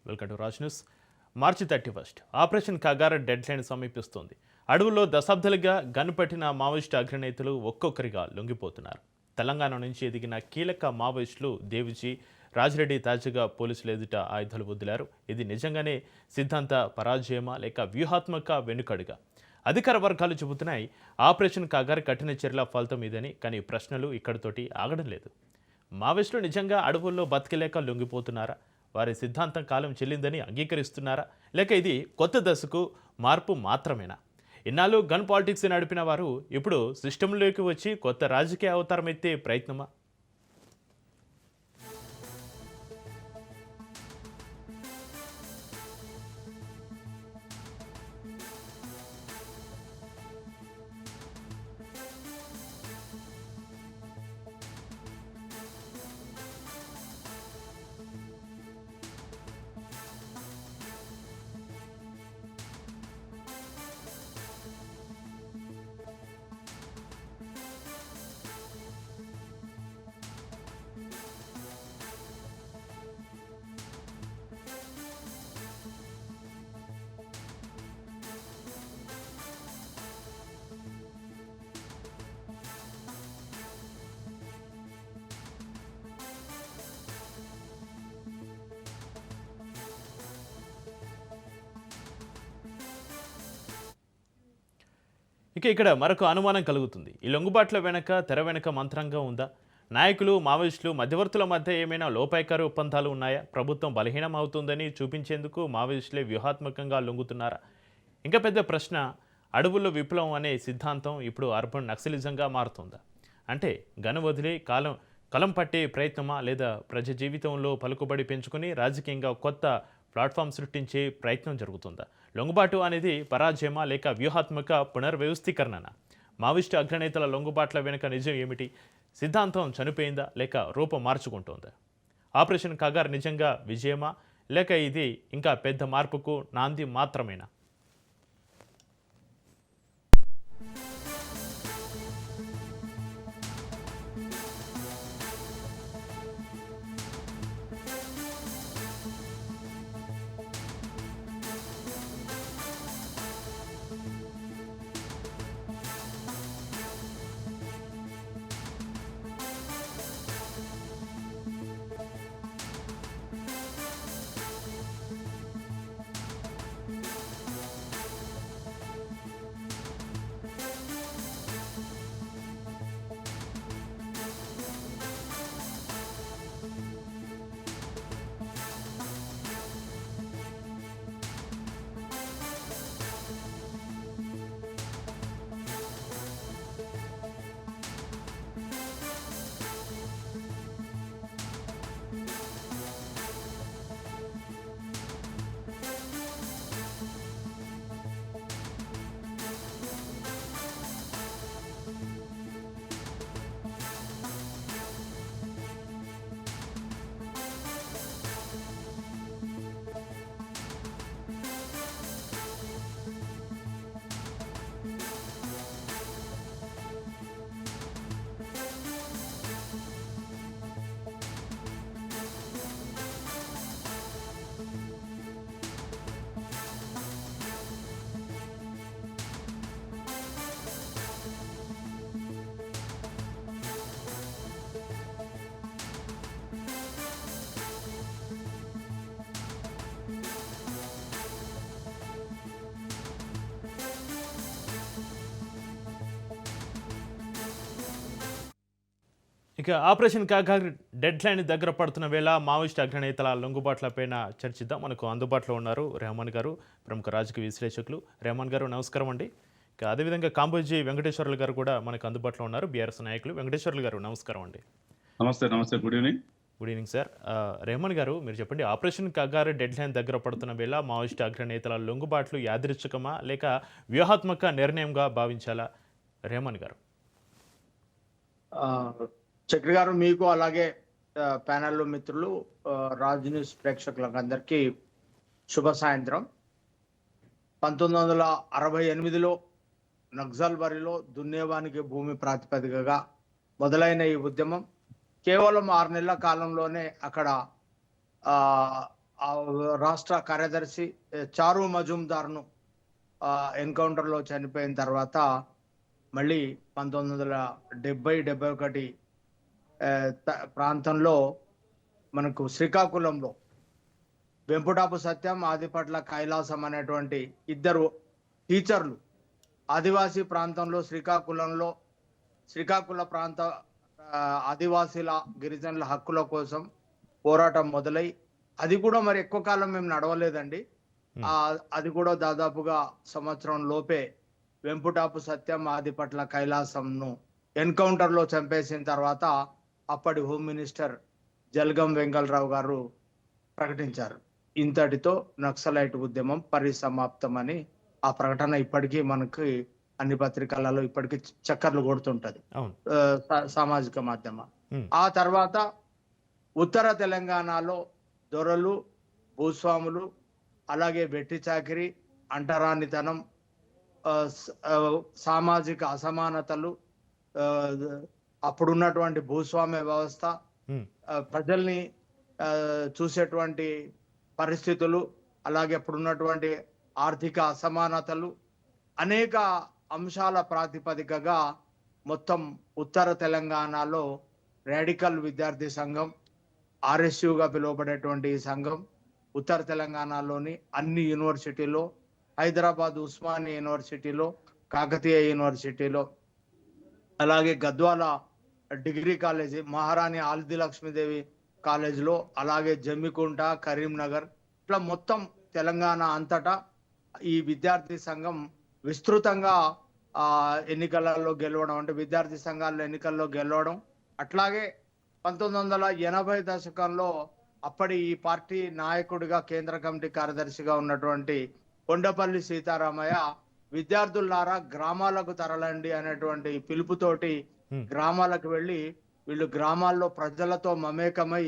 Welcome to Raj news. March 31 operation Kagar deadline సమీపిస్తోంది. అడవుల్లో దశాబ్దాలుగా గన్నుపట్టిన మావోయిస్టు అగ్రనేతలు ఒక్కొక్కరిగా లొంగిపోతున్నారు. తెలంగాణ నుంచి ఎదిగిన కీలక మావోయిస్టులు దేవిజీ, రాజిరెడ్డి తాజాగా పోలీసులు ఎదుట ఆయుధాలు వదిలారు. ఇది నిజంగానే సిద్ధాంత పరాజయమా లేక వ్యూహాత్మక వెనుకడుగా? అధికార వర్గాలు చెబుతున్నాయి ఆపరేషన్ కగార్ కఠిన చర్యల ఫలితం ఇదని. కానీ ప్రశ్నలు ఇక్కడితోటి ఆగడం లేదు. మావోయిస్టులు నిజంగా అడవుల్లో బతికలేక లొంగిపోతున్నారా? వారి సిద్ధాంతం కాలం చెల్లిందని అంగీకరిస్తున్నారా? లేక ఇది కొత్త దశకు మార్పు మాత్రమేనా? ఇన్నాళ్ళు గన్ పాలిటిక్స్ నడిపిన వారు ఇప్పుడు సిస్టంలోకి వచ్చి కొత్త రాజకీయ అవతారం ఎత్తే ప్రయత్నమా? ఇక ఇక్కడ మరొక అనుమానం కలుగుతుంది. ఈ లొంగుబాట్ల వెనక తెర వెనక మంత్రంగా ఉందా? నాయకులు, మావోయిస్టులు, మధ్యవర్తుల మధ్య ఏమైనా లోపాయకారి ఒప్పందాలు ఉన్నాయా? ప్రభుత్వం బలహీనం అవుతుందని చూపించేందుకు మావోయిస్టులే వ్యూహాత్మకంగా లొంగుతున్నారా? ఇంకా పెద్ద ప్రశ్న, అడవుల్లో విప్లవం అనే సిద్ధాంతం ఇప్పుడు అర్బన్ నక్సలిజంగా మారుతుందా? అంటే గను వదిలి కలం పట్టే ప్రయత్నమా, లేదా ప్రజా జీవితంలో పలుకుబడి పెంచుకుని రాజకీయంగా కొత్త ప్లాట్ఫామ్ సృష్టించే ప్రయత్నం జరుగుతుందా? లొంగుబాటు అనేది పరాజయమా లేక వ్యూహాత్మక పునర్వ్యవస్థీకరణనా? మావోయిస్టు అగ్రనేతల లొంగుబాట్ల వెనుక నిజం ఏమిటి? సిద్ధాంతం చనిపోయిందా లేక రూపం మార్చుకుంటోందా? ఆపరేషన్ కగార్ నిజంగా విజయమా లేక ఇది ఇంకా పెద్ద మార్పుకు నాంది మాత్రమేనా? ఇక ఆపరేషన్ కాగార్ డెడ్ లైన్ దగ్గర పడుతున్న వేళ మావోయిస్ట్ అగ్రనేతల లొంగుబాట్లపైన చర్చిద్దాం. మనకు అందుబాటులో ఉన్నారు రెహమాన్ గారు, ప్రముఖ రాజకీయ విశ్లేషకులు. రెహమాన్ గారు నమస్కారం అండి. ఇక అదేవిధంగా కాంబోజీ వెంకటేశ్వర్లు గారు కూడా మనకు అందుబాటులో ఉన్నారు, బీఆర్ఎస్ నాయకులు. వెంకటేశ్వర్లు గారు నమస్కారం అండి. నమస్తే. నమస్తే. Good evening. Good evening sir. Rehman గారు, మీరు చెప్పండి, ఆపరేషన్ కగార్ డెడ్ లైన్ దగ్గర పడుతున్న వేళ మావోయిస్ట్ అగ్రనేతల లొంగుబాట్లు యాదృచ్ఛికమా లేక వ్యూహాత్మక నిర్ణయంగా భావించాలా? రెహమాన్ గారు. చక్రి గారు, మీకు అలాగే ప్యానెల్లో మిత్రులు, రాజ్ న్యూస్ ప్రేక్షకులకు అందరికీ శుభ సాయంత్రం. 1968లో నక్సల్బరీలో దున్నేవానికి భూమి ప్రాతిపదికగా మొదలైన ఈ ఉద్యమం కేవలం 6 నెలల కాలంలోనే అక్కడ ఆ రాష్ట్ర కార్యదర్శి చారు మజుందార్ను ఎన్కౌంటర్లో చనిపోయిన తర్వాత మళ్ళీ 1970-71 ప్రాంతంలో మనకు శ్రీకాకుళంలో వెంపుటాపు సత్యం, ఆదిపట్ల కైలాసం అనేటువంటి ఇద్దరు టీచర్లు ఆదివాసీ ప్రాంతంలో శ్రీకాకుళ ప్రాంత ఆదివాసీల గిరిజనుల హక్కుల కోసం పోరాటం మొదలై అది కూడా మరి ఎక్కువ కాలం మేము నడవలేదండి. అది కూడా దాదాపుగా సంవత్సరం లోపే వెంపుటాపు సత్యం, ఆదిపట్ల కైలాసంను ఎన్కౌంటర్లో చంపేసిన తర్వాత అప్పటి హోమ్ మినిస్టర్ జలగం వెంగళరావు గారు ప్రకటించారు, ఇంతటితో నక్సలైట్ ఉద్యమం పరిసమాప్తమని. ఆ ప్రకటన ఇప్పటికీ మనకి అన్ని పత్రికలలో ఇప్పటికీ చక్కర్లు కొడుతుంటది, సామాజిక మాధ్యమం. ఆ తర్వాత ఉత్తర తెలంగాణలో దొరలు, భూస్వాములు, అలాగే వెట్టి చాకిరి, అంటరానితనం, సామాజిక అసమానతలు, అప్పుడున్నటువంటి భూస్వామ్య వ్యవస్థ, ప్రజల్ని చూసేటువంటి పరిస్థితులు, అలాగే అప్పుడున్నటువంటి ఆర్థిక అసమానతలు, అనేక అంశాల ప్రాతిపదికగా మొత్తం ఉత్తర తెలంగాణలో రాడికల్ విద్యార్థి సంఘం, ఆర్ఎస్యుగా పిలువబడేటువంటి ఈ సంఘం ఉత్తర తెలంగాణలోని అన్ని యూనివర్సిటీలో, హైదరాబాద్ ఉస్మానియా యూనివర్సిటీలో, కాకతీయ యూనివర్సిటీలో, అలాగే గద్వాల డిగ్రీ కాలేజీ, మహారాణి ఆల్ది లక్ష్మీదేవి కాలేజీలో, అలాగే జమ్మికుంట, కరీంనగర్, ఇట్లా మొత్తం తెలంగాణ అంతటా ఈ విద్యార్థి సంఘం విస్తృతంగా ఎన్నికలలో గెలవడం, అంటే విద్యార్థి సంఘాల ఎన్నికల్లో గెలవడం. అట్లాగే 1980 దశకంలో అప్పటి ఈ పార్టీ నాయకుడిగా కేంద్ర కమిటీ కార్యదర్శిగా ఉన్నటువంటి కొండపల్లి సీతారామయ్య విద్యార్థులారా గ్రామాలకు తరలండి అనేటువంటి పిలుపుతోటి గ్రామాలకు వెళ్ళి వీళ్ళు గ్రామాల్లో ప్రజలతో మమేకమై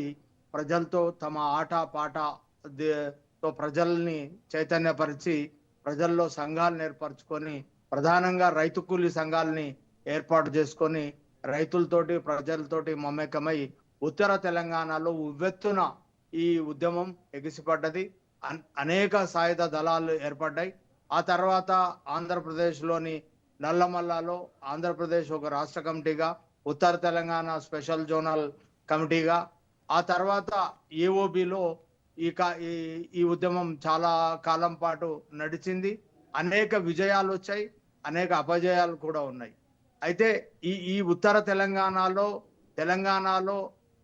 ప్రజలతో తమ ఆట పాటతో ప్రజల్ని చైతన్యపరిచి ప్రజల్లో సంఘాలను ఏర్పరచుకొని, ప్రధానంగా రైతు కూలీ సంఘాలని ఏర్పాటు చేసుకొని రైతులతోటి ప్రజలతోటి మమేకమై ఉత్తర తెలంగాణలో ఉవ్వెత్తున ఈ ఉద్యమం ఎగిసిపడ్డది. అనేక సాయుధ దళాలు ఏర్పడ్డాయి. ఆ తర్వాత ఆంధ్రప్రదేశ్లోని నల్లమల్లాలో ఆంధ్రప్రదేశ్ ఒక రాష్ట్ర కమిటీగా, ఉత్తర తెలంగాణ స్పెషల్ జోనల్ కమిటీగా, ఆ తర్వాత ఏఓబిలో ఈ ఉద్యమం చాలా కాలం పాటు నడిచింది. అనేక విజయాలు వచ్చాయి, అనేక అపజయాలు కూడా ఉన్నాయి. అయితే ఈ ఉత్తర తెలంగాణలో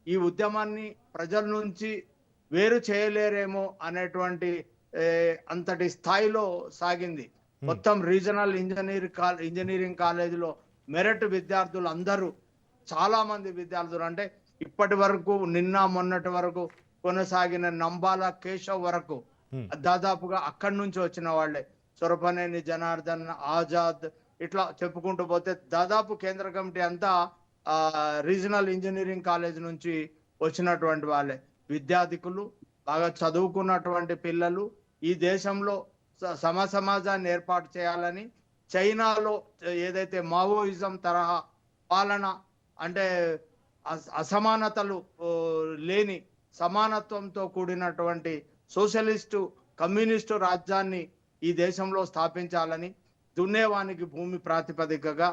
ఈ ఉద్యమాన్ని ప్రజల నుంచి వేరు చేయలేరేమో అనేటువంటి అంతటి స్థాయిలో సాగింది. మొత్తం రీజనల్ ఇంజనీరింగ్ కాలేజీలో మెరిట్ విద్యార్థులు అందరూ, చాలా మంది విద్యార్థులు, అంటే ఇప్పటి వరకు నిన్న మొన్నటి వరకు కొనసాగిన నంబాల కేశవ్ వరకు దాదాపుగా అక్కడి నుంచి వచ్చిన వాళ్ళే. సొరపనేని జనార్దన్, ఆజాద్, ఇట్లా చెప్పుకుంటూ పోతే దాదాపు కేంద్ర కమిటీ అంతా రీజనల్ ఇంజనీరింగ్ కాలేజ్ నుంచి వచ్చినటువంటి వాళ్ళే. విద్యార్థికులు, బాగా చదువుకున్నటువంటి పిల్లలు ఈ దేశంలో సమాజాన్ని ఏర్పాటు చేయాలని, చైనాలో ఏదైతే మావోయిజం తరహా పాలన, అంటే అసమానతలు లేని సమానత్వంతో కూడినటువంటి సోషలిస్టు కమ్యూనిస్టు రాజ్యాన్ని ఈ దేశంలో స్థాపించాలని, దున్నేవానికి భూమి ప్రాతిపదికగా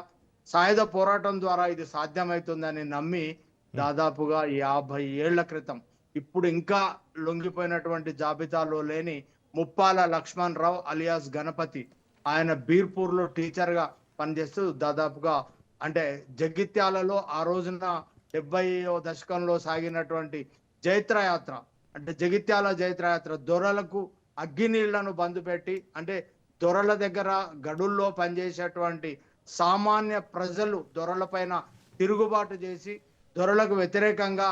సాయుధ పోరాటం ద్వారా ఇది సాధ్యమవుతుందని నమ్మి దాదాపుగా 50 ఏళ్ల క్రితం, ఇప్పుడు ఇంకా లొంగిపోయినటువంటి జాబితాలో లేని ముప్పాల లక్ష్మణ్ రావు అలియాస్ గణపతి, ఆయన బీర్పూర్లో టీచర్గా పనిచేస్తూ దాదాపుగా, అంటే జగిత్యాలలో ఆ రోజున 70వ దశకంలో సాగినటువంటి జైత్రయాత్ర, అంటే జగిత్యాల జైత్రయాత్ర, దొరలకు అగ్గినీళ్లను బంధు పెట్టి, అంటే దొరల దగ్గర గడుల్లో పనిచేసేటువంటి సామాన్య ప్రజలు దొరల పైన తిరుగుబాటు చేసి దొరలకు వ్యతిరేకంగా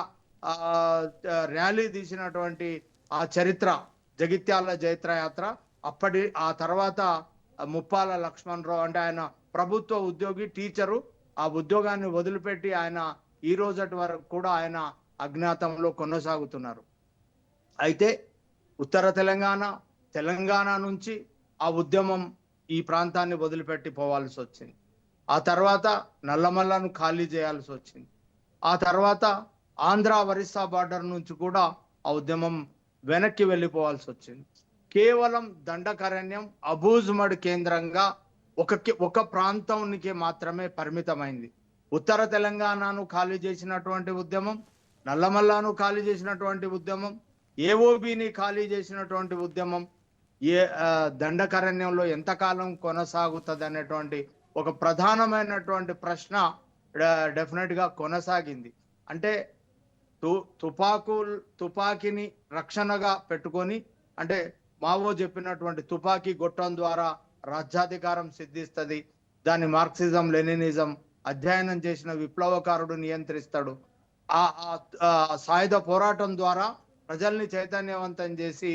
ర్యాలీ తీసినటువంటి ఆ చరిత్ర జగిత్యాల జైత్రయాత్ర. ఆ తర్వాత ముప్పాల లక్ష్మణ్ రావు, అంటే ఆయన ప్రభుత్వ ఉద్యోగి, టీచరు, ఆ ఉద్యోగాన్ని వదిలిపెట్టి ఆయన ఈ రోజటి వరకు కూడా ఆయన అజ్ఞాతంలో కొనసాగుతున్నారు. అయితే ఉత్తర తెలంగాణ నుంచి ఆ ఉద్యమం ఈ ప్రాంతాన్ని వదిలిపెట్టి పోవాల్సి వచ్చింది. ఆ తర్వాత నల్లమల్లను ఖాళీ చేయాల్సి వచ్చింది. ఆ తర్వాత ఆంధ్ర ఒరిస్సా బార్డర్ నుంచి కూడా ఆ ఉద్యమం వెనక్కి వెళ్ళిపోవాల్సి వచ్చింది. కేవలం దండకారణ్యం అబూజ్మడ్ కేంద్రంగా ఒక ప్రాంతానికి మాత్రమే పరిమితమైంది. ఉత్తర తెలంగాణను ఖాళీ చేసినటువంటి ఉద్యమం, నల్లమల్లాను ఖాళీ చేసినటువంటి ఉద్యమం, ఏఓబిని ఖాళీ చేసినటువంటి ఉద్యమం దండకారణ్యంలో ఎంతకాలం కొనసాగుతుంది అనేటువంటి ఒక ప్రధానమైనటువంటి ప్రశ్న డెఫినెట్ గా కొనసాగింది. అంటే తుపాకీని రక్షణగా పెట్టుకొని, అంటే మావో చెప్పినటువంటి తుపాకీ గొట్టం ద్వారా రాజ్యాధికారం సిద్ధిస్తుంది, దాన్ని మార్క్సిజం లెనినిజం అధ్యయనం చేసిన విప్లవకారుడు నియంత్రిస్తాడు, ఆ సాయుధ పోరాటం ద్వారా ప్రజల్ని చైతన్యవంతం చేసి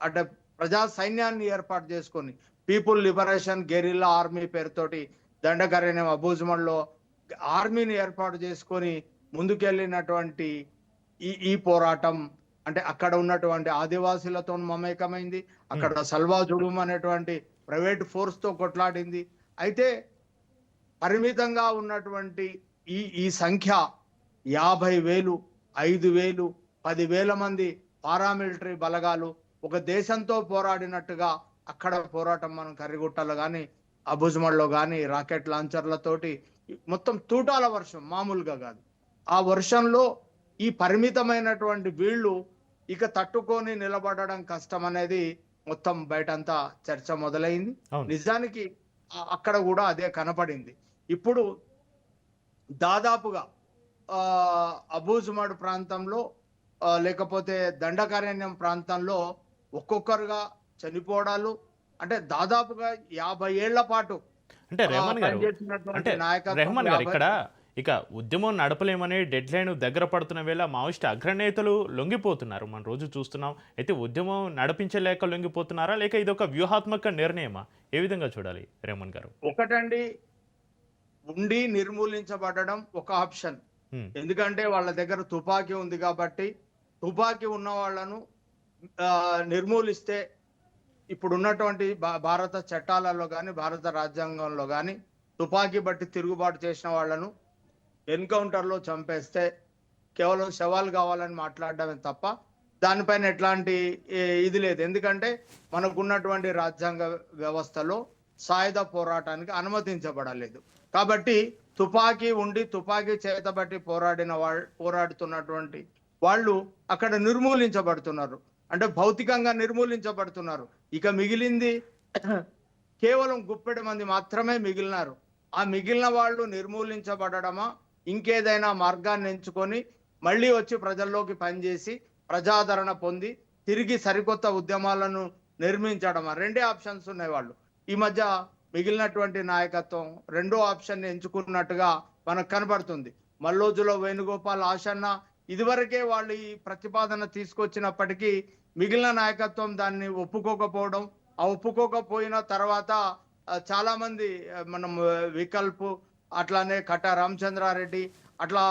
అంటే ప్రజా సైన్యాన్ని ఏర్పాటు చేసుకొని పీపుల్ లిబరేషన్ గెరిల్లా ఆర్మీ పేరుతోటి దండకారణ్యం అబూజ్మడ్లో ఆర్మీని ఏర్పాటు చేసుకొని ముందుకెళ్ళినటువంటి ఈ పోరాటం అంటే అక్కడ ఉన్నటువంటి ఆదివాసీలతో మమేకమైంది, అక్కడ సల్వా జుడుం అనేటువంటి ప్రైవేట్ ఫోర్స్ తో కొట్లాడింది. అయితే పరిమితంగా ఉన్నటువంటి ఈ సంఖ్య 50,000, 5,000, 10,000 మంది పారామిలిటరీ బలగాలు ఒక దేశంతో పోరాడినట్టుగా అక్కడ పోరాటం మనం కర్రిగుట్టలో కానీ అబూజ్మడ్లో కానీ రాకెట్ లాంచర్లతోటి మొత్తం తూటాల వర్షం, మామూలుగా కాదు. ఆ వర్షంలో ఈ పరిమితమైనటువంటి వీళ్ళు ఇక తట్టుకొని నిలబడడం కష్టం అనేది మొత్తం బయటంతా చర్చ మొదలైంది. నిజానికి అక్కడ కూడా అదే కనపడింది. ఇప్పుడు దాదాపుగా అబూజ్మడ్ ప్రాంతంలో లేకపోతే దండకారణ్యం ప్రాంతంలో ఒక్కొక్కరుగా చనిపోవడాలు, అంటే దాదాపుగా 50 ఏళ్ల పాటు అంటే రెహమాన్ గారు ఇక్కడ ఇక ఉద్యమం నడపలేమని డెడ్ లైన్ దగ్గర పడుతున్న వేళ మావోయిస్ట్ అగ్రనేతలు లొంగిపోతున్నారు, మనం రోజు చూస్తున్నాం. అయితే ఉద్యమం నడిపించలేక లొంగిపోతున్నారా, లేక ఇది ఒక వ్యూహాత్మక నిర్ణయమా? ఏ విధంగా చూడాలి రెహమాన్ గారు? ఒకటండి, ఉండి నిర్మూలించబడడం ఒక ఆప్షన్. ఎందుకంటే వాళ్ళ దగ్గర తుపాకీ ఉంది కాబట్టి తుపాకీ ఉన్న వాళ్ళను నిర్మూలిస్తే ఇప్పుడు ఉన్నటువంటి భారత చట్టాలలో కానీ భారత రాజ్యాంగంలో కానీ తుపాకీ బట్టి తిరుగుబాటు చేసిన వాళ్ళను ఎన్కౌంటర్లో చంపేస్తే కేవలం శవాలు కావాలని మాట్లాడడమే తప్ప దానిపైన ఎట్లాంటి ఇది లేదు. ఎందుకంటే మనకున్నటువంటి రాజ్యాంగ వ్యవస్థలో సాయుధ పోరాటానికి అనుమతించబడలేదు. కాబట్టి తుపాకీ ఉండి తుపాకీ చేతబట్టి పోరాడుతున్నటువంటి వాళ్ళు అక్కడ నిర్మూలించబడుతున్నారు, అంటే భౌతికంగా నిర్మూలించబడుతున్నారు. ఇక మిగిలింది కేవలం గుప్పెడు మంది మాత్రమే మిగిలినారు. ఆ మిగిలిన వాళ్ళు నిర్మూలించబడమా, ఇంకేదైనా మార్గాన్ని ఎంచుకొని మళ్ళీ వచ్చి ప్రజల్లోకి పనిచేసి ప్రజాదరణ పొంది తిరిగి సరికొత్త ఉద్యమాలను నిర్మించడమా? రెండే ఆప్షన్స్ ఉన్నాయి. వాళ్ళు ఈ మధ్య మిగిలినటువంటి నాయకత్వం రెండో ఆప్షన్ ఎంచుకున్నట్టుగా మనకు కనబడుతుంది. మల్లోజులో వేణుగోపాల్, ఆశన్న ఇదివరకే వాళ్ళు ఈ ప్రతిపాదన తీసుకొచ్చినప్పటికీ మిగిలిన నాయకత్వం దాన్ని ఒప్పుకోకపోవడం, ఆ ఒప్పుకోకపోయిన తర్వాత చాలా మంది మనం వికల్ప్, అట్లానే కట్ట రామచంద్రారెడ్డి, అట్లా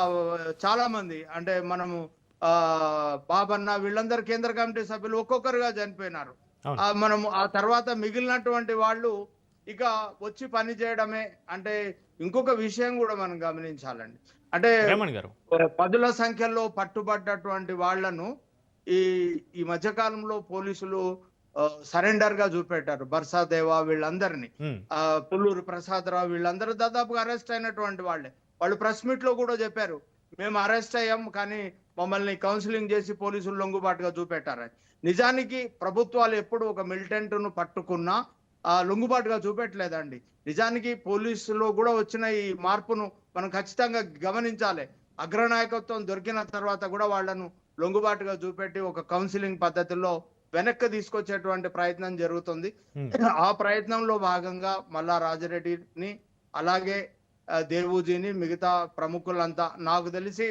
చాలా మంది, అంటే మనము బాబన్న, వీళ్ళందరూ కేంద్ర కమిటీ సభ్యులు ఒక్కొక్కరుగా చనిపోయినారు. మనము ఆ తర్వాత మిగిలినటువంటి వాళ్ళు ఇక వచ్చి పని చేయడమే. అంటే ఇంకొక విషయం కూడా మనం గమనించాలండి, అంటే పదుల సంఖ్యలో పట్టుబడ్డటువంటి వాళ్లను ఈ మధ్యకాలంలో పోలీసులు సరెండర్ గా చూపెట్టారు. బర్సాదేవా వీళ్ళందరినీ, పుల్లూరు ప్రసాదరావు వీళ్ళందరూ దాదాపుగా అరెస్ట్ అయినటువంటి వాళ్ళే. వాళ్ళు ప్రెస్ మీట్ లో కూడా చెప్పారు, మేము అరెస్ట్ అయ్యాం కానీ మమ్మల్ని కౌన్సిలింగ్ చేసి పోలీసులు లొంగుబాటుగా చూపెట్టారని. నిజానికి ప్రభుత్వాలు ఎప్పుడు ఒక మిలిటెంట్ ను పట్టుకున్నా లొంగుబాటుగా చూపెట్టలేదండి. నిజానికి పోలీసులో కూడా వచ్చిన ఈ మార్పును మనం ఖచ్చితంగా గమనించాలి. అగ్రనాయకత్వం దొరికిన తర్వాత కూడా వాళ్లను లొంగుబాటుగా చూపెట్టి ఒక కౌన్సిలింగ్ పద్ధతిలో వెనక్కి తీసుకొచ్చేటువంటి ప్రయత్నం జరుగుతుంది. ఆ ప్రయత్నంలో భాగంగా మల్లా రాజరెడ్డిని, అలాగే దేవూజీని, మిగతా ప్రముఖులంతా, నాకు తెలిసి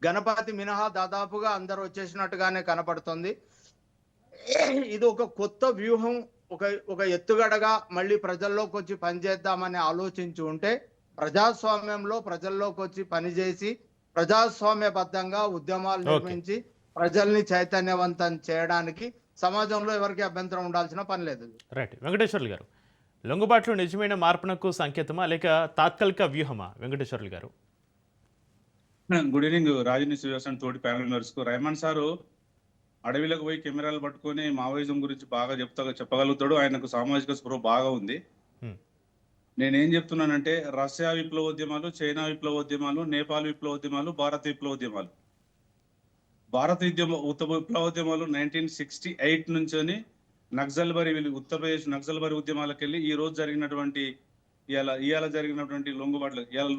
గణపతి మినహా దాదాపుగా అందరు వచ్చేసినట్టుగానే కనపడుతుంది. ఇది ఒక కొత్త వ్యూహం, ఒక ఎత్తుగడగా మళ్ళీ ప్రజల్లోకి వచ్చి పనిచేద్దామని ఆలోచించి ఉంటే, ప్రజాస్వామ్యంలో ప్రజల్లోకి వచ్చి పనిచేసి ప్రజాస్వామ్యబద్ధంగా ఉద్యమాలు నిర్మించి ప్రజల్ని చైతన్యవంతం చేయడానికి సమాజంలో ఎవరికి అభ్యంతరం ఉండాల్సిన పని లేదు. రైట్. వెంకటేశ్వర్లు గారు, లొంగుబాట్లు నిజమైన మార్పునకు సంకేతమా లేక తాత్కాలిక వ్యూహమా? వెంకటేశ్వర్లు గారు. గుడ్ ఈవినింగ్ రాజనీతి వ్యవస్థ తోటి ప్యానల్ మెంబర్స్ కు. రెహమాన్ సారు అడవిలోకి పోయి కెమెరాలు పట్టుకొని మావోయిజం గురించి బాగా చెప్పగలుగుతాడు. ఆయనకు సామాజిక స్పృహ బాగా ఉంది. హ్మ్. నేనేం చెప్తున్నానంటే రష్యా విప్లవోద్యమాలు, చైనా విప్లవోద్యమాలు, నేపాల్ విప్లవోద్యమాలు, భారత విప్లవోద్యమాలు. విప్లవోద్యమాలు 1968 నుంచి నక్సల్బరీ ఉత్తరప్రదేశ్ నక్సల్బరీ ఉద్యమాలకు వెళ్ళి ఈ రోజు జరిగినటువంటి ఇవాళ జరిగినటువంటి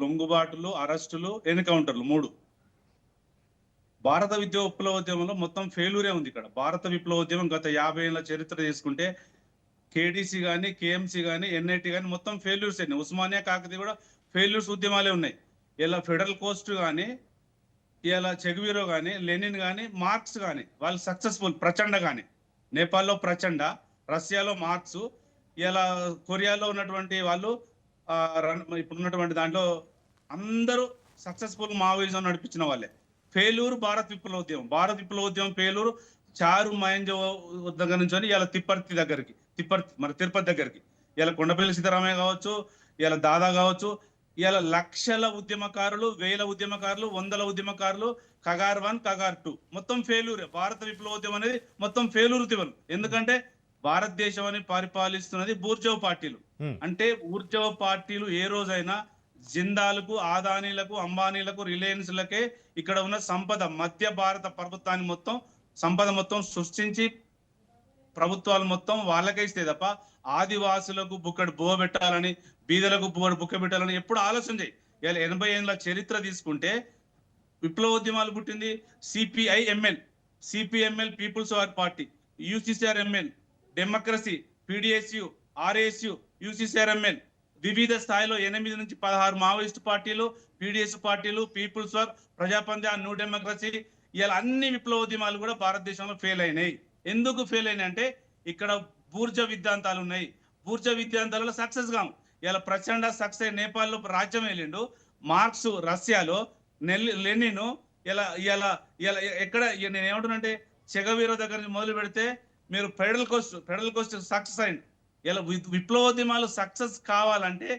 లొంగుబాటులు, అరెస్టులు, ఎన్కౌంటర్లు 3. భారత విప్లవోద్యమంలో మొత్తం ఫెయిల్యూరే ఉంది. ఇక్కడ భారత విప్లవోద్యమం గత 50 ఏళ్ల చరిత్ర తీసుకుంటే కేడీసీ కానీ, కేఎంసీ కానీ, ఎన్ఐటి కానీ మొత్తం ఫెయిల్యూర్స్ అయినాయి. ఉస్మానియా, కాకతీయ కూడా ఫెయిల్యూర్స్ ఉద్యమాలే ఉన్నాయి. ఇలా ఫెడరల్ కోస్ట్ కానీ, ఇలా చెగువీరో కానీ, లెనిన్ కానీ, మార్క్స్ కానీ వాళ్ళు సక్సెస్ఫుల్. ప్రచండ కానీ, నేపాల్లో ప్రచండ, రష్యాలో మార్క్స్, ఇలా కొరియాలో ఉన్నటువంటి వాళ్ళు ఇప్పుడు ఉన్నటువంటి దాంట్లో అందరూ సక్సెస్ఫుల్ మావోయిజం నడిపించిన వాళ్ళే. ఫెయిల్యూర్ భారత విప్లవోద్యమం ఫెయిల్యూర్ చారు మయంజ దగ్గర నుంచి ఇలా తిరుపతి దగ్గరికి, ఇలా కొండపల్లి సీతారామయ్య కావచ్చు, ఇలా దాదా కావచ్చు, ఇలా లక్షల ఉద్యమకారులు, వేల ఉద్యమకారులు, వందల ఉద్యమకారులు, కగార్ 1, కగార్ 2 మొత్తం ఫెయిల్యూర్. భారత విప్లవోద్యమం అనేది మొత్తం ఫెయిల్యూర్ ఉద్యమం. ఎందుకంటే భారతదేశాన్ని పరిపాలిస్తున్నది బూర్జవ పార్టీలు. అంటే ఊర్జవ పార్టీలు ఏ రోజైనా జిందాలకు, ఆదానీలకు, అంబానీలకు, రిలయన్స్లకే ఇక్కడ ఉన్న సంపద, మధ్య భారత ప్రభుత్వాన్ని మొత్తం సంపద మొత్తం సృష్టించి ప్రభుత్వాలు మొత్తం వాళ్ళకే ఇస్తే తప్ప ఆదివాసులకు బుక్కడు బువ్వ పెట్టాలని, బీదలకు బుక్క పెట్టాలని ఎప్పుడు ఆలోచన చేయి. ఇలా 80 ఏళ్ళ చరిత్ర తీసుకుంటే విప్లవోద్యమాలు పుట్టింది CPML People's War party, UCCRML, democracy, PDSU, RSU, UCCRML, వివిధ స్థాయిలో 8 నుంచి 16 మావోయిస్ట్ పార్టీలు, పీడిఎస్ పార్టీలు, పీపుల్స్ వార్, ప్రజాపంద్య, న్యూ డెమోక్రసీ, ఇలా అన్ని విప్లవోద్యమాలు కూడా భారతదేశంలో ఫెయిల్ అయినాయి. ఎందుకు ఫెయిల్ అయినాయి అంటే ఇక్కడ బూర్జ విద్యాంతాలు ఉన్నాయి. బూర్జ విద్యాంతాలలో సక్సెస్ కాము. ఇలా ప్రచండ సక్సెస్ నేపాల్లో రాజ్యం వెళ్ళిండు, మార్క్స్ రష్యాలో, లెనిన్ ఇలా ఇలా ఇలా ఎక్కడ నేను ఏమంటున్నానంటే చెగవీరో దగ్గర నుంచి మొదలు పెడితే మీరు ఫెడరల్ కోస్ట్ సక్సెస్ అయింది. ఇలా విప్లవోద్యమాలు సక్సెస్ కావాలంటే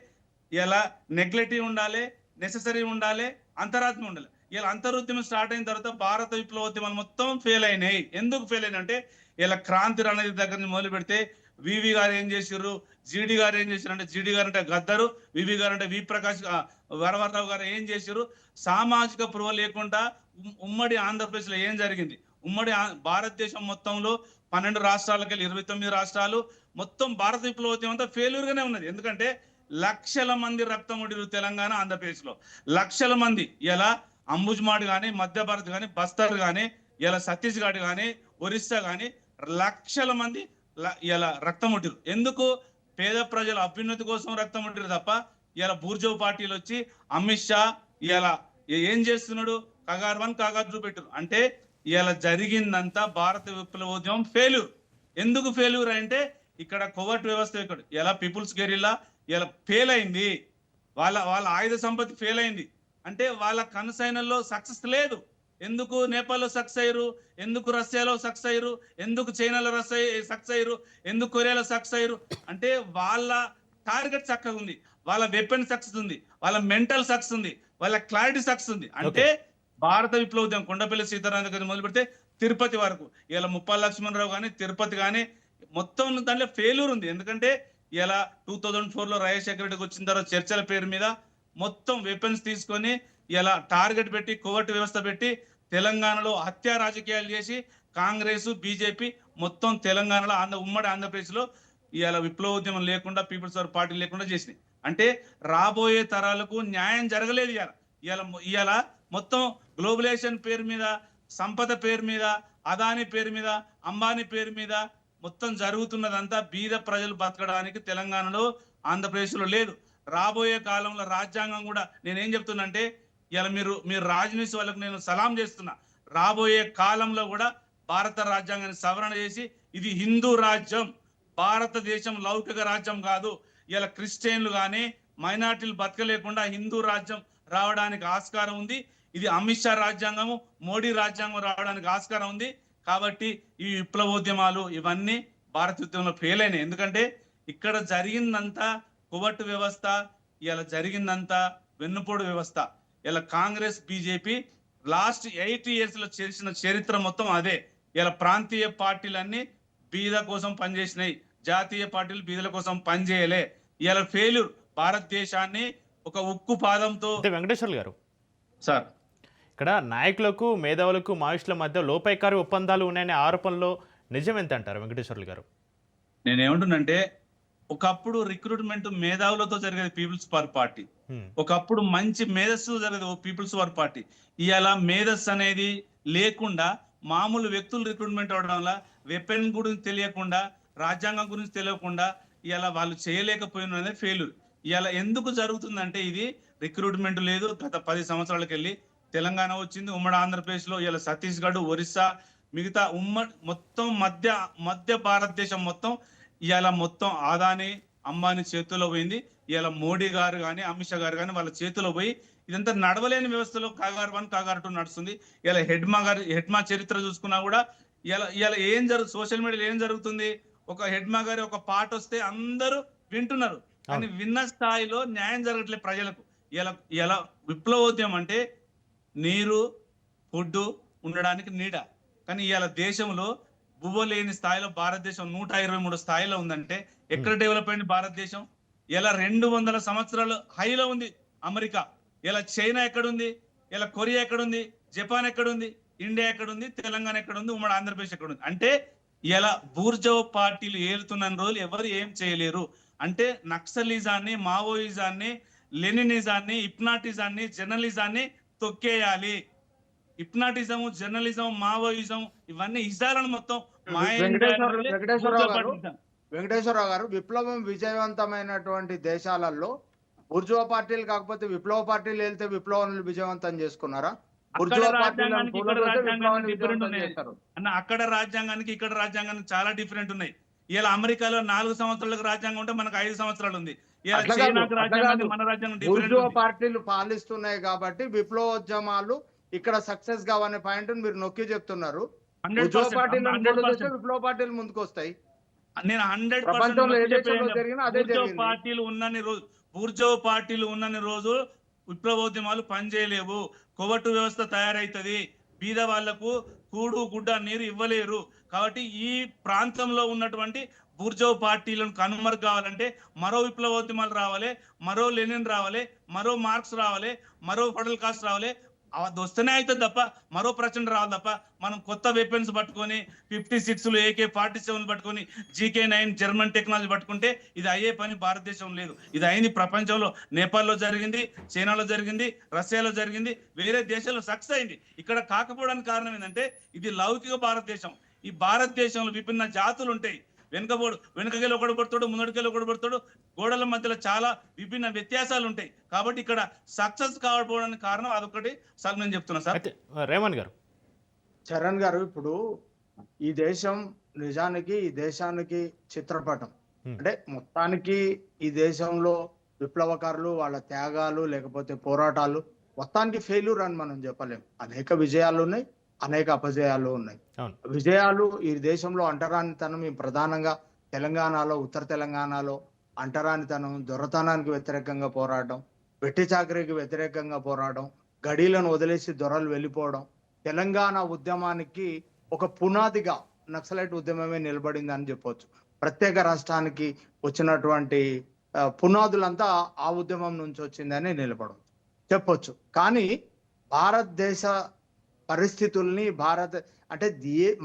ఇలా నెగ్లెక్టివ్ ఉండాలి, నెసెసరీ ఉండాలి, అంతరాత్మ ఉండాలి. ఇలా అంతరుద్యమం స్టార్ట్ అయిన తర్వాత భారత విప్లవోద్యమాలు మొత్తం ఫెయిల్ అయినాయి. ఎందుకు ఫెయిల్ అయినా అంటే ఇలా క్రాంతి రణది దగ్గర నుంచి మొదలు పెడితే వివి గారు ఏం చేశారు, జిడి గారు ఏం చేశారు అంటే, జిడి గారు అంటే గద్దరు, వివి గారు అంటే వి ప్రకాష్ వరవరరావు గారు ఏం చేశారు, సామాజిక పృహ లేకుండా ఉమ్మడి ఆంధ్రప్రదేశ్ లో ఏం జరిగింది, ఉమ్మడి భారతదేశం మొత్తంలో 12 రాష్ట్రాలకి 29 రాష్ట్రాలు మొత్తం భారత విప్లవోద్యమం అంతా ఫెయిల్యూర్ గానే ఉన్నది. ఎందుకంటే లక్షల మంది రక్తముడిరు తెలంగాణ, ఆంధ్రప్రదేశ్ లో లక్షల మంది. ఇలా అంబుజ్మాడ్ కానీ, మధ్య భారత్ కానీ, బస్తర్ కానీ, ఇలా ఛత్తీస్గఢ్ కానీ, ఒరిస్సా కానీ లక్షల మంది ఇలా రక్తముడిరు. ఎందుకు? పేద ప్రజల అభ్యున్నతి కోసం రక్తముడిరు తప్ప ఇలా బూర్జవ పార్టీలు వచ్చి అమిత్ షా ఇలా ఏం చేస్తున్నాడు, కగార్ 1, కగార్ 2 పెట్టారు. అంటే ఇలా జరిగిందంతా భారత విప్లవోద్యమం ఫెయిల్యూర్. ఎందుకు ఫెయిల్యూర్ అంటే ఇక్కడ కోవర్ట్ వ్యవస్థ, ఇక్కడ ఎలా పీపుల్స్ గెరిల్లా ఇలా ఫెయిల్ అయింది, వాళ్ళ ఆయుధ సంపత్తి ఫెయిల్ అయింది. అంటే వాళ్ళ కన్సైనల్లో సక్సెస్ లేదు. ఎందుకు నేపాల్లో సక్సెస్ అయ్యారు, ఎందుకు రష్యాలో సక్సెస్ అయ్యారు, ఎందుకు చైనాలో సక్సెస్ అయ్యారు, ఎందుకు కొరియాలో సక్సెస్ అయ్యారు అంటే వాళ్ళ టార్గెట్ చక్కగా ఉంది, వాళ్ళ వెపన్ సక్సెస్ ఉంది, వాళ్ళ మెంటల్ సక్సెస్ ఉంది, వాళ్ళ క్లారిటీ సక్సెస్ ఉంది. అంటే భారత విప్లవోద్యమం కొండపల్లి సీతారామ దగ్గర మొదలు పెడితే తిరుపతి వరకు ఇలా ముప్పాల లక్ష్మణరావు కానీ, తిరుపతి కానీ మొత్తం దాంట్లో ఫెయిల్యూర్ ఉంది. ఎందుకంటే ఇలా 2004లో రాజశేఖర రెడ్డికి వచ్చిన తర్వాత చర్చల పేరు మీద మొత్తం వెపన్స్ తీసుకొని ఇలా టార్గెట్ పెట్టి, కోవర్ట్ వ్యవస్థ పెట్టి తెలంగాణలో హత్యా రాజకీయాలు చేసి కాంగ్రెస్, బీజేపీ మొత్తం తెలంగాణలో ఉమ్మడి ఆంధ్రప్రదేశ్ లో ఇలా విప్లవోద్యమం లేకుండా, పీపుల్స్ వార్ పార్టీ లేకుండా చేసినాయి. అంటే రాబోయే తరాలకు న్యాయం జరగలేదు. ఇవాళ మొత్తం గ్లోబలైజేషన్ పేరు మీద, సంపద పేరు మీద, అదాని పేరు మీద, అంబానీ పేరు మీద మొత్తం జరుగుతున్నదంతా బీద ప్రజలు బతకడానికి తెలంగాణలో, ఆంధ్రప్రదేశ్ లో లేదు. రాబోయే కాలంలో రాజ్యాంగం కూడా నేనేం చెప్తున్నా అంటే ఇలా మీరు రాజనీతి వాళ్ళకు నేను సలాం చేస్తున్నా. రాబోయే కాలంలో కూడా భారత రాజ్యాంగాన్ని సవరణ చేసి ఇది హిందూ రాజ్యం, భారతదేశం లౌకిక రాజ్యం కాదు. ఇలా క్రిస్టియన్లు కానీ మైనార్టీలు బతకలేకుండా హిందూ రాజ్యం రావడానికి ఆస్కారం ఉంది. ఇది అమిత్ షా రాజ్యాంగము, మోడీ రాజ్యాంగం రావడానికి ఆస్కారం ఉంది. కాబట్టి ఈ విప్లవోద్యమాలు ఇవన్నీ భారత యుద్ధంలో ఫెయిల్ అయినాయి. ఎందుకంటే ఇక్కడ జరిగిందంతా కువట్టు వ్యవస్థ, ఇలా జరిగిందంతా వెన్నుపోడు వ్యవస్థ. ఇలా కాంగ్రెస్, బీజేపీ లాస్ట్ 8 years లో చేసిన చరిత్ర మొత్తం అదే. ఇలా ప్రాంతీయ పార్టీలన్నీ బీద కోసం పనిచేసినాయి, జాతీయ పార్టీలు బీదల కోసం పనిచేయలే. ఇలా ఫెయిల్యూర్ భారతదేశాన్ని ఒక ఉక్కు పాదంతో. అంటే వెంకటేశ్వర్లు గారు, సార్ ఇక్కడ నాయకులకు మేధావులకు మావోయిస్టుల మధ్య లోపాయికారి ఒప్పందాలు ఉన్నాయనే ఆరోపణలో నిజం ఎంత అంటారు వెంకటేశ్వర్లు గారు? నేనేమంటున్నంటే, ఒకప్పుడు రిక్రూట్మెంట్ మేధావులతో జరిగేది పీపుల్స్ పవర్ పార్టీ, ఒకప్పుడు మంచి మేధస్సు జరిగేది పీపుల్స్ పవర్ పార్టీ. ఇవాళ మేధస్సు అనేది లేకుండా మామూలు వ్యక్తులు రిక్రూట్మెంట్ అవడం వల్ల వెపన్ గురించి తెలియకుండా, రాజ్యాంగం గురించి తెలియకుండా ఇలా వాళ్ళు చేయలేకపోయిన అనేది ఫెయిల్యూర్. ఇలా ఎందుకు జరుగుతుందంటే, ఇది రిక్రూట్మెంట్ లేదు. గత 10 సంవత్సరాలకు వెళ్ళి తెలంగాణ వచ్చింది, ఉమ్మడి ఆంధ్రప్రదేశ్ లో ఇలా ఛత్తీస్గఢ్, ఒరిస్సా, మిగతా మొత్తం మధ్య భారతదేశం మొత్తం ఇలా మొత్తం ఆదాని అంబానీ చేతిలో పోయింది. ఇలా మోడీ గారు కానీ అమిత్ షా గారు కానీ వాళ్ళ చేతిలో పోయి ఇదంతా నడవలేని వ్యవస్థలో కాగారు 1 కాగారు 2 నడుస్తుంది. ఇలా హెడ్మా చరిత్ర చూసుకున్నా కూడా ఇలా ఏం సోషల్ మీడియాలో ఏం జరుగుతుంది, ఒక హెడ్మా గారి ఒక పాట వస్తే అందరూ వింటున్నారు, కానీ విన్న స్థాయిలో న్యాయం జరగట్లేదు ప్రజలకు. ఇలా విప్లవోద్యమం అంటే నీరు, ఫుడ్, ఉండడానికి నీడ. కానీ ఇవాళ దేశంలో బువ్వ లేని స్థాయిలో భారతదేశం 123 స్థాయిలో ఉందంటే ఎక్కడ డెవలప్ అయింది భారతదేశం? ఇలా 200 సంవత్సరాలు హైలో ఉంది అమెరికా. ఇలా చైనా ఎక్కడుంది, ఇలా కొరియా ఎక్కడుంది, జపాన్ ఎక్కడుంది, ఇండియా ఎక్కడుంది, తెలంగాణ ఎక్కడుంది, ఉమ్మడి ఆంధ్రప్రదేశ్ ఎక్కడుంది? అంటే ఇలా బూర్జోవా పార్టీలు ఏలుతున్న రోజులు ఎవరు ఏం చేయలేరు. అంటే నక్సలిజాన్ని, మావోయిజాన్ని, లెనినిజాన్ని, హిప్నాటిజాన్ని, జర్నలిజాన్ని తొక్కేయాలి. హిప్నాటిజం, జర్నలిజం, మావోయిజం ఇవన్నీ ఇజాలను మొత్తం వెంకటేశ్వరరావు గారు, విప్లవం విజయవంతమైనటువంటి దేశాలలో బూర్జువా పార్టీలు కాకపోతే విప్లవ పార్టీలు వెళ్తే విప్లవాన్ని విజయవంతం చేసుకున్నారా? అక్కడ రాజ్యాంగానికి ఇక్కడ రాజ్యాంగానికి చాలా డిఫరెంట్ ఉన్నాయి. ఇలా అమెరికాలో 4 సంవత్సరాలకు రాజ్యాంగం ఉంటే మనకు 5 సంవత్సరాలు ఉంది. ఇలా చైనాకు రాజ్యాంగం, మన రాజ్యాంగం బూర్జువా పార్టీలు పాలిస్తున్నాయి కాబట్టి విప్లవోద్యమాలు ఇక్కడ సక్సెస్ కావనే పాయింట్ మీరు నొక్కి చెప్తున్నారు. విప్లవ పార్టీలు ముందుకు వస్తాయి. నేను 100% బూర్జోవా పార్టీలు ఉన్నన్ని రోజు విప్లవోద్యమాలు పనిచేయలేవు. కొవ్వట్టు వ్యవస్థ తయారైతుంది, బీద వాళ్లకు కూడు గుడ్డ నీరు ఇవ్వలేరు. కాబట్టి ఈ ప్రాంతంలో ఉన్నటువంటి బూర్జోవా పార్టీలను కనుమరుగు కావాలంటే మరో విప్లవోద్యమాలు రావాలి, మరో లెనిన్ రావాలి, మరో మార్క్స్ రావాలి, మరో ఫెడరల్ కాస్ట్ రావాలి. అది వస్తేనే అవుతుంది తప్ప మరో ప్రచండ రావాలి తప్ప మనం కొత్త వెపన్స్ పట్టుకొని 56లు, AK-47 పట్టుకొని GK-9 జర్మన్ టెక్నాలజీ పట్టుకుంటే ఇది అయ్యే పని భారతదేశం లేదు. ఇది అయింది ప్రపంచంలో, నేపాల్లో జరిగింది, చైనాలో జరిగింది, రష్యాలో జరిగింది, వేరే దేశాల్లో సక్సెస్ అయింది. ఇక్కడ కాకపోవడానికి కారణం ఏంటంటే ఇది లౌకిక భారతదేశం. ఈ భారతదేశంలో విభిన్న జాతులు ఉంటాయి. వెనుకకెళ్ళి ఒకడు పడతాడు, ముందడికెళ్ళి ఒకడు పడతాడు, గోడల మధ్యలో చాలా విభిన్న వ్యత్యాసాలు ఉంటాయి. కాబట్టి ఇక్కడ సక్సెస్ కావడానికి కారణం అదొకటి సార్ నేను చెప్తున్నా సార్. రేవంత్ గారు, చరణ్ గారు, ఇప్పుడు ఈ దేశం నిజానికి ఈ దేశానికి చిత్రపటం. అంటే మొత్తానికి ఈ దేశంలో విప్లవకారులు, వాళ్ళ త్యాగాలు లేకపోతే పోరాటాలు మొత్తానికి ఫెయిల్యూర్ అని మనం చెప్పలేం. అనేక విజయాలు ఉన్నాయి, అనేక అపజయాలు ఉన్నాయి. విజయాలు ఈ దేశంలో అంటరానితనం, ప్రధానంగా తెలంగాణలో, ఉత్తర తెలంగాణలో అంటరానితనం, దొరతనానికి వ్యతిరేకంగా పోరాటం, వెట్టి చాకరీకి వ్యతిరేకంగా పోరాటం, గడీలను వదిలేసి దొరలు వెళ్ళిపోవడం, తెలంగాణ ఉద్యమానికి ఒక పునాదిగా నక్సలైట్ ఉద్యమమే నిలబడింది అని చెప్పొచ్చు. ప్రత్యేక రాష్ట్రానికి వచ్చినటువంటి పునాదులంతా ఆ ఉద్యమం నుంచి వచ్చిందని నిలబడవచ్చు, చెప్పొచ్చు. కానీ భారతదేశ పరిస్థితుల్ని అంటే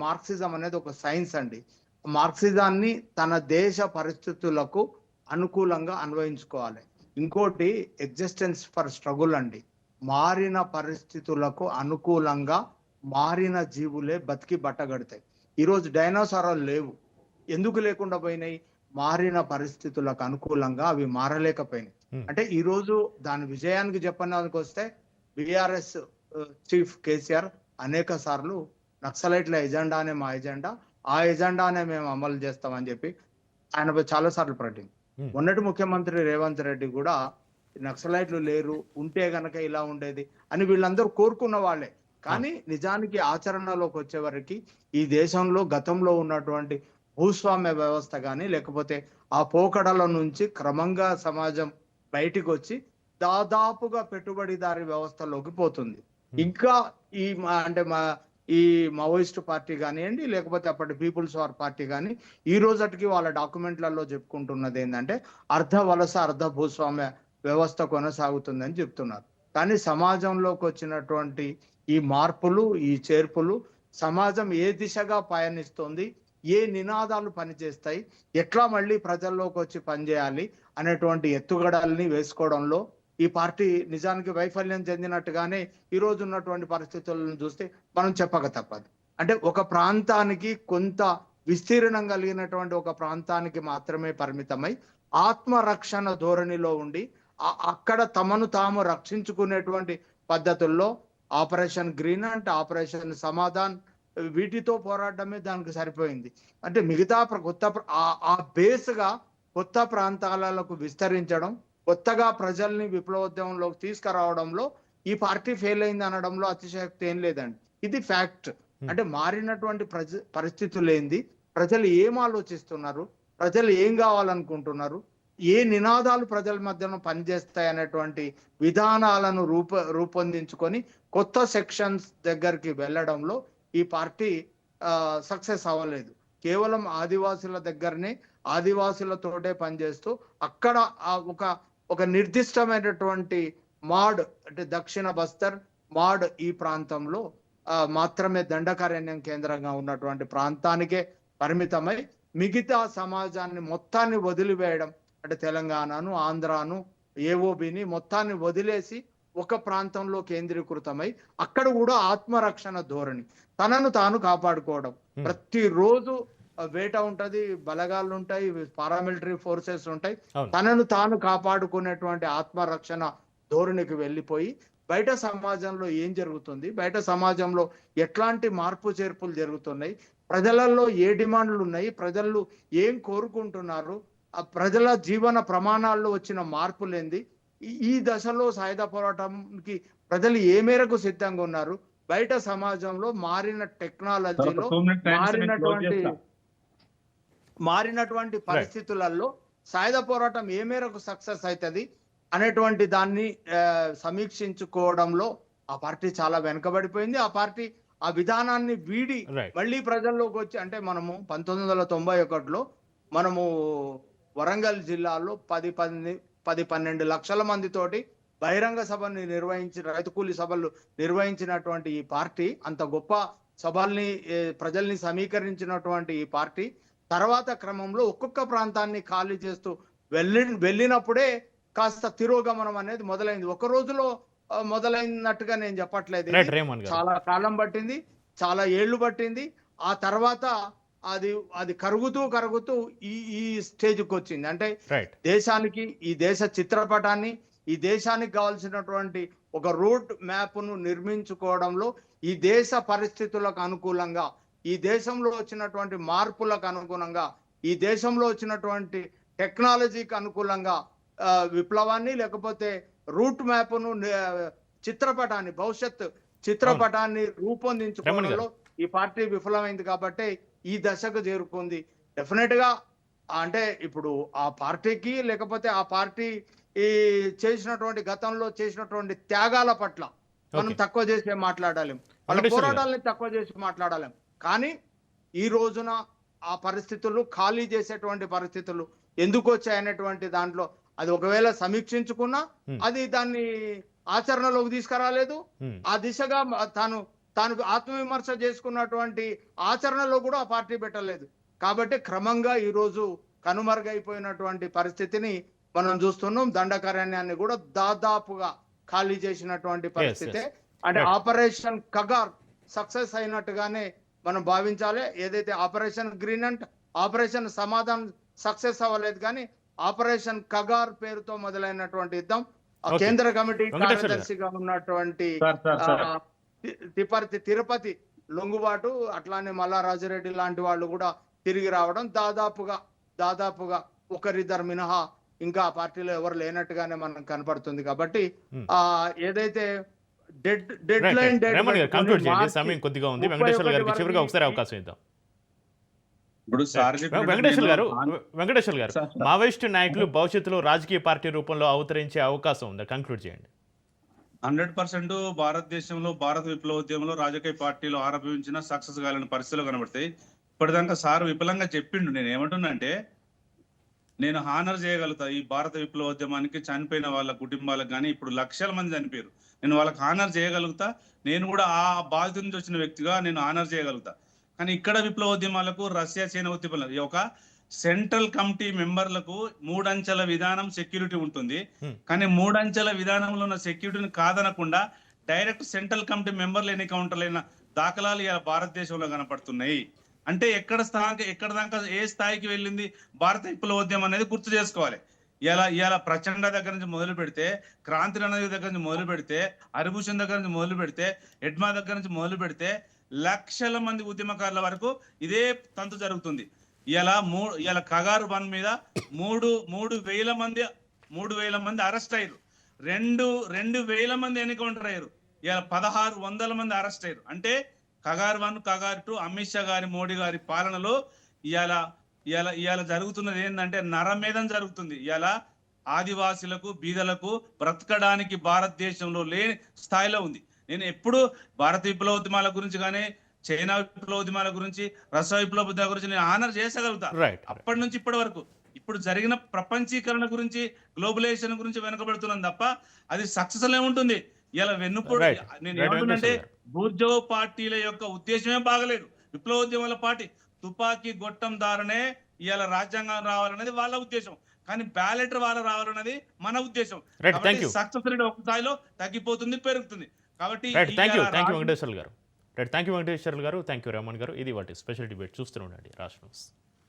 మార్క్సిజం అనేది ఒక సైన్స్ అండి. మార్క్సిజాన్ని తన దేశ పరిస్థితులకు అనుకూలంగా అన్వయించుకోవాలి. ఇంకోటి ఎగ్జిస్టెన్స్ ఫర్ స్ట్రగుల్ అండి. మారిన పరిస్థితులకు అనుకూలంగా మారిన జీవులే బతికి బట్టగడతాయి. ఈరోజు డైనోసారాలు లేవు, ఎందుకు లేకుండా పోయినాయి? మారిన పరిస్థితులకు అనుకూలంగా అవి మారలేకపోయినాయి. అంటే ఈరోజు దాని విజయానికి చెప్పడానికి వస్తే బీఆర్ఎస్ చీఫ్ కేసీఆర్ అనేక సార్లు నక్సలైట్ల ఎజెండానే మా ఎజెండా, ఆ ఎజెండానే మేము అమలు చేస్తామని చెప్పి ఆయన చాలా సార్లు ప్రకటించారు. మొన్నటి ముఖ్యమంత్రి రేవంత్ రెడ్డి కూడా నక్సలైట్లు లేరు, ఉంటే గనక ఇలా ఉండేది అని వీళ్ళందరూ కోరుకున్న వాళ్ళే. కానీ నిజానికి ఆచరణలోకి వచ్చే వరకు ఈ దేశంలో గతంలో ఉన్నటువంటి భూస్వామ్య వ్యవస్థ కానీ లేకపోతే ఆ పోకడల నుంచి క్రమంగా సమాజం బయటికి వచ్చి దాదాపుగా పెట్టుబడిదారి వ్యవస్థలోకి పోతుంది. ఇంకా ఈ అంటే ఈ మావోయిస్ట్ పార్టీ కానివ్వండి, లేకపోతే అప్పటి పీపుల్స్ వార్ పార్టీ కానీ ఈ రోజుకి వాళ్ళ డాక్యుమెంట్లలో చెప్పుకుంటున్నది ఏంటంటే అర్ధ వలస అర్ధ భూస్వామ్య వ్యవస్థ కొనసాగుతుందని చెప్తున్నారు. కానీ సమాజంలోకి వచ్చినటువంటి ఈ మార్పులు, ఈ చేర్పులు సమాజం ఏ దిశగా పయనిస్తుంది, ఏ నినాదాలు పనిచేస్తాయి, ఎట్లా మళ్ళీ ప్రజల్లోకి వచ్చి పనిచేయాలి అనేటువంటి ఎత్తుగడల్ని వేసుకోవడంలో ఈ పార్టీ నిజానికి వైఫల్యం చెందినట్టుగానే ఈ రోజు ఉన్నటువంటి పరిస్థితులను చూస్తే మనం చెప్పక తప్పదు. అంటే ఒక ప్రాంతానికి కొంత విస్తీర్ణం కలిగినటువంటి ఒక ప్రాంతానికి మాత్రమే పరిమితమై ఆత్మరక్షణ ధోరణిలో ఉండి అక్కడ తమను తాము రక్షించుకునేటువంటి పద్ధతుల్లో ఆపరేషన్ గ్రీన్ అంటే ఆపరేషన్ సమాధాన్ వీటితో పోరాడమే దానికి సరిపోయింది. అంటే మిగతా ఆ బేస్గా కొత్త ప్రాంతాలకు విస్తరించడం, కొత్తగా ప్రజల్ని విప్లవోద్యమంలోకి తీసుకురావడంలో ఈ పార్టీ ఫెయిల్ అయింది అనడంలో అతిశయోక్తి ఏం లేదండి. ఇది ఫ్యాక్ట్. అంటే మారినటువంటి పరిస్థితులు ఏంది, ప్రజలు ఏం ఆలోచిస్తున్నారు, ప్రజలు ఏం కావాలనుకుంటున్నారు, ఏ నినాదాలు ప్రజల మధ్యన పనిచేస్తాయి అనేటువంటి విధానాలను రూపొందించుకొని కొత్త సెక్షన్స్ దగ్గరికి వెళ్ళడంలో ఈ పార్టీ సక్సెస్ అవ్వలేదు. కేవలం ఆదివాసుల దగ్గరనే ఆదివాసులతోటే పనిచేస్తూ అక్కడ ఒక నిర్దిష్టమైనటువంటి మాడ్ అంటే దక్షిణ బస్తర్ మాడ్ ఈ ప్రాంతంలో మాత్రమే దండకారణ్యం కేంద్రంగా ఉన్నటువంటి ప్రాంతానికే పరిమితమై మిగతా సమాజాన్ని మొత్తాన్ని వదిలివేయడం, అంటే తెలంగాణను, ఆంధ్రాను, ఏఓబిని మొత్తాన్ని వదిలేసి ఒక ప్రాంతంలో కేంద్రీకృతమై అక్కడ కూడా ఆత్మరక్షణ ధోరణి, తనను తాను కాపాడుకోవడం. ప్రతిరోజు వేట ఉంటది, బలగాళ్ళు ఉంటాయి, పారామిలిటరీ ఫోర్సెస్ ఉంటాయి. తనను తాను కాపాడుకునేటువంటి ఆత్మరక్షణ ధోరణికి వెళ్ళిపోయి బయట సమాజంలో ఏం జరుగుతుంది, బయట సమాజంలో ఎట్లాంటి మార్పు చేర్పులు జరుగుతున్నాయి, ప్రజలలో ఏ డిమాండ్లు ఉన్నాయి, ప్రజలు ఏం కోరుకుంటున్నారు, ఆ ప్రజల జీవన ప్రమాణాల్లో వచ్చిన మార్పులేంది, ఈ దశలో సాయుధ పోరాటానికి ప్రజలు ఏ మేరకు సిద్ధంగా ఉన్నారు, బయట సమాజంలో మారిన టెక్నాలజీలో మారినటువంటి పరిస్థితులలో సాయుధ పోరాటం ఏ మేరకు సక్సెస్ అవుతుంది అనేటువంటి దాన్ని సమీక్షించుకోవడంలో ఆ పార్టీ చాలా వెనుకబడిపోయింది. ఆ పార్టీ ఆ విధానాన్ని వీడి మళ్ళీ ప్రజల్లోకి వచ్చి, అంటే మనము 1991లో మనము వరంగల్ జిల్లాలో 10-12 లక్షల మందితోటి బహిరంగ సభని నిర్వహించి రైతు కూలీ సభలు నిర్వహించినటువంటి ఈ పార్టీ, అంత గొప్ప సభల్ని ప్రజల్ని సమీకరించినటువంటి ఈ పార్టీ తర్వాత క్రమంలో ఒక్కొక్క ప్రాంతాన్ని ఖాళీ చేస్తూ వెళ్ళినప్పుడే కాస్త తిరోగమనం అనేది మొదలైంది. ఒక రోజులో మొదలైనట్టుగా నేను చెప్పట్లేదు, చాలా కాలం పట్టింది, చాలా ఏళ్లు పట్టింది. ఆ తర్వాత అది కరుగుతూ ఈ స్టేజ్కి వచ్చింది. అంటే దేశానికి, ఈ దేశ చిత్రపటాన్ని, ఈ దేశానికి కావాల్సినటువంటి ఒక రూట్ మ్యాప్ను నిర్మించుకోవడంలో ఈ దేశ పరిస్థితులకు అనుకూలంగా, ఈ దేశంలో వచ్చినటువంటి మార్పులకు అనుగుణంగా, ఈ దేశంలో వచ్చినటువంటి టెక్నాలజీకి అనుకూలంగా విప్లవాన్ని లేకపోతే రూట్ మ్యాప్ను చిత్రపటాన్ని, భవిష్యత్ చిత్రపటాన్ని రూపొందించుకోవడంలో ఈ పార్టీ విఫలమైంది. కాబట్టి ఈ దశకు చేరుకుంది. డెఫినెట్ గా అంటే ఇప్పుడు ఆ పార్టీకి లేకపోతే ఆ పార్టీ చేసినటువంటి గతంలో చేసినటువంటి త్యాగాల పట్ల మనం తక్కువ చేసి మాట్లాడాలి, వాళ్ళ పోరాటాలని తక్కువ చేసి మాట్లాడాలి. కానీ ఈ రోజున ఆ పరిస్థితులు, ఖాళీ చేసేటువంటి పరిస్థితులు ఎందుకు వచ్చాయనేటువంటి దాంట్లో అది ఒకవేళ సమీక్షించుకున్నా అది దాన్ని ఆచరణలోకి తీసుకురాలేదు. ఆ దిశగా తాను ఆత్మవిమర్శ చేసుకున్నటువంటి ఆచరణలో కూడా ఆ పార్టీ పెట్టలేదు. కాబట్టి క్రమంగా ఈ రోజు కనుమరుగైపోయినటువంటి పరిస్థితిని మనం చూస్తున్నాం. దండకారణ్యాన్ని కూడా దాదాపుగా ఖాళీ చేసినటువంటి పరిస్థితి. అంటే ఆపరేషన్ కగార్ సక్సెస్ అయినట్టుగానే మనం భావించాలి. ఏదైతే operation green and operation Samadhan success అవ్వలేదు, కానీ ఆపరేషన్ కగార్ పేరుతో మొదలైనటువంటి యుద్ధం కేంద్ర కమిటీ కార్యదర్శిగా ఉన్నటువంటి తిరుపతి లొంగుబాటు, అట్లానే మల్లారాజురెడ్డి లాంటి వాళ్ళు కూడా తిరిగి రావడం, దాదాపుగా ఒకరిద్దరు మినహా ఇంకా ఆ పార్టీలో ఎవరు లేనట్టుగానే మనకు కనపడుతుంది. కాబట్టి ఏదైతే డెడ్ లైన్ సమయం కొద్దిగా ఉంది, వెంకటేశ్వర గారికి చివరిగా ఒకసారి అవకాశం ఇద్దాం. ఇప్పుడు వెంకటేశ్వర గారు, మావోయిస్టు నాయకులు భవిష్యత్తులో రాజకీయ పార్టీ రూపంలో అవతరించే అవకాశం ఉందా? కంక్లూడ్ చేయండి. 100% భారతదేశంలో భారత విప్లవోద్యమంలో రాజకీయ పార్టీలు ఆరోపించిన సక్సెస్ కాలని పరిస్థితులు కనబడతాయి. ఇప్పటిదాకా సార్ విపులంగా చెప్పిండు. నేను ఏమంటున్నా అంటే, నేను హానర్ చేయగలుగుతా ఈ భారత విప్లవోద్యమానికి చనిపోయిన వాళ్ళ కుటుంబాలకు కానీ ఇప్పుడు లక్షల మంది చనిపోయారు. నేను వాళ్ళకి హానర్ చేయగలుగుతా. నేను కూడా ఆ బాధిత నుంచి వచ్చిన వ్యక్తిగా నేను హానర్ చేయగలుగుతా. కానీ ఇక్కడ విప్లవోద్యమాలకు రష్యా చైనా ఉద్యమాలు ఒక సెంట్రల్ కమిటీ మెంబర్లకు 3 అంచెల విధానం సెక్యూరిటీ ఉంటుంది. కానీ 3 అంచెల విధానంలో ఉన్న సెక్యూరిటీని కాదనకుండా డైరెక్ట్ సెంట్రల్ కమిటీ మెంబర్లు ఎన్నిక ఉంటారైన దాఖలాలు ఇలా భారతదేశంలో కనపడుతున్నాయి. అంటే ఎక్కడ దాకా ఏ స్థాయికి వెళ్ళింది భారత విప్లవోద్యమం అనేది గుర్తు చేసుకోవాలి. ఇలా ప్రచండ దగ్గర నుంచి మొదలు పెడితే, క్రాంతి రణదేవి దగ్గర నుంచి మొదలు పెడితే, హరిభూషణ్ దగ్గర నుంచి మొదలు పెడితే, ఎడ్మా దగ్గర నుంచి మొదలు పెడితే లక్షల మంది ఉద్యమకారుల వరకు ఇదే తంతు జరుగుతుంది. ఇలా కగారు 1 మీద 3,000 మంది అరెస్ట్ అయ్యారు. 2,000 మంది ఎన్కౌంటర్ అయ్యారు. ఇలా 1,600 మంది అరెస్ట్ అయ్యారు. అంటే కగారు 1, కగారు 2 అమిత్ షా గారి, మోడీ గారి పాలనలో ఇవాళ జరుగుతున్నది ఏంటంటే నరమేధం జరుగుతుంది. ఇలా ఆదివాసులకు, బీదలకు బ్రతకడానికి భారతదేశంలో లేని స్థాయిలో ఉంది. నేను ఎప్పుడు భారత విప్లవోద్యమాల గురించి కానీ, చైనా విప్లవోద్యమాల గురించి, రష్యా విప్లవోద్యమాల గురించి నేను ఆనర్ చేసగలుగుతా. అప్పటి నుంచి ఇప్పటి వరకు ఇప్పుడు జరిగిన ప్రపంచీకరణ గురించి, గ్లోబలైజేషన్ గురించి వెనుకబడుతున్నాం తప్ప అది సక్సెస్ అనే ఉంటుంది. ఇలా వెన్నుపోటు నేను ఏమంటున్నంటే బూర్జో పార్టీల యొక్క ఉద్దేశమే బాగలేదు. విప్లవోద్యమాల పార్టీ తుపాకీ గొట్టం దారనే ఇవాళ రాజ్యాంగం రావాలనేది వాళ్ళ ఉద్దేశం. కానీ బ్యాలెట్ వాళ్ళ రావాలన్నది మన ఉద్దేశం. సక్సెస్ రేట్ ఒక స్థాయిలో తగ్గిపోతుంది, పెరుగుతుంది. కాబట్టి థ్యాంక్ యూ వెంకటేశ్వర్లు గారు. థ్యాంక్ యూ వెంకటేశ్వర్లు గారు, థ్యాంక్ యూ రమణ్ గారు. ఇది వాటి స్పెషల్ డిబేట్ చూస్తూ ఉండండి రాష్ట్ర న్యూస్.